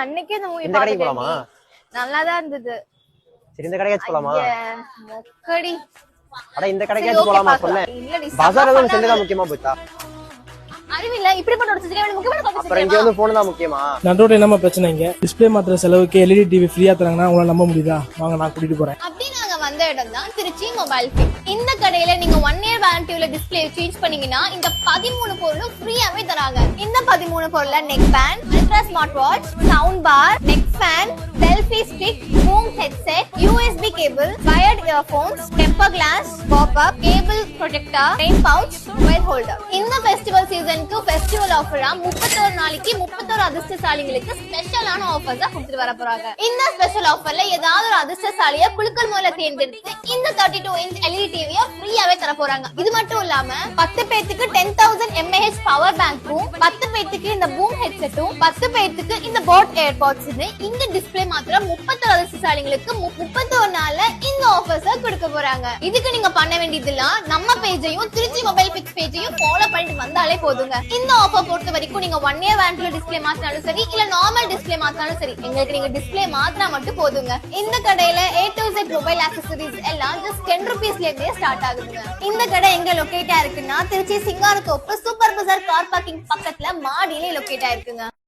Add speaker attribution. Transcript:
Speaker 1: அன்னைக்கே இந்த மூவி
Speaker 2: இந்த கடைக்கு போலாமா?
Speaker 1: நல்லாதான் இருந்தது.
Speaker 2: சரி இந்த கடைக்கு போலாமா?
Speaker 1: மொக்கடி.
Speaker 2: அட இந்த கடைக்கு போலாமா சொன்னேன். பஜார் எதுவும் செஞ்சதா முக்கியமா போச்சா?
Speaker 1: அறிவில்ல இப்படி பண்ண ஒரு சிஸ்டம் முக்கியமான டாபிக்.
Speaker 2: அப்புறம் இங்க வந்து போன் தான் முக்கியமா?
Speaker 3: நன்றோட என்னமா பிரச்சனை இங்க? டிஸ்ப்ளே மாத்திர செலவுக்கு LED டிவி ஃப்ரீயா தராங்கன்னா உங்களால நம்ப முடியுதா? வாங்க நான் கூட்டிட்டு போறேன்.
Speaker 1: அப்படி நாங்க வந்த இடம் தான் திருச்சி மொபைல் ஃபிட். இந்த கடையில நீங்க 1 இயர் வாரண்டி உள்ள டிஸ்ப்ளே சேஞ்ச் பண்ணீங்கன்னா இந்த 13 பொருளும் ஃப்ரீயாவே தராங்க. இந்த 13 பொருள்ல neck band, ultra smart watch, sound bar, neck fan, selfie stick, boom headset, USB cable, wired earphones, temper glass, pop up, cable protector, rain pouch, mobile holder. இந்த festival சீசனுக்கு ஃபெஸ்டிவல் ஆஃபரா 31 நாளைக்கு 31 அதிர்ஷ்டசாலிகளுக்கு ஸ்பெஷலான ஆஃபர்ஸ் கொடுத்துட்டு வர போறாங்க. இந்த ஸ்பெஷல் ஆஃபர்ல ஏதாவது ஒரு அதிர்ஷ்டசாலியை குலுக்கல் மூலம் தேர்ந்தெடுத்து இந்த 32 இன்ச் LED டிவியை ஃப்ரீயாவே தர போறாங்க. இது மட்டும் இல்லாம 10 பேருக்கு 10,000 mAh பவர் பேங்க்கும், 10 பேருக்கு இந்த பூம் ஹெட்செட்டும், 10 பேருக்கு இந்த போட் ஏர்பாட்ஸ் இந்த டிஸ்ப்ளே மாத்திரம் 31 அதிர்ஷ்டசாலிகளுக்கு 31 நாள்ல இந்த ஆஃபர்ஸ் கொடுக்க போறாங்க. இதுக்கு நீங்க பண்ண வேண்டியதுலாம் நம்ம பேஜையும் திருச்சி மொபைல் பிக்ஸ் பேஜையும் ஃபாலோ பண்ணிட்டு வந்தாலே போதுங்க. இந்த ஆஃபர் பொறுத்த வரைக்கும் நீங்க 1 இயர் வாரண்டி டிஸ்ப்ளே மாத்தினாலும் சரி இல்ல நார்மல் டிஸ்ப்ளே மாத்தினாலும் சரி எங்களுக்கு நீங்க டிஸ்ப்ளே மாத்தினா மட்டும் போதுங்க. இந்த கடையில A to Z mobile accessories எல்லாம் just 10 rupeesல இருந்தே ஸ்டார்ட் ஆகுதுங்க. இந்த கடை எங்க லொகேட் ஆயிருக்குன்னா திருச்சி சிங்காரத்தோப்பு சூப்பர் பஜார் கார் பார்க்கிங் பக்கத்துல மாடியிலே லொகேட் ஆயிருக்குங்க.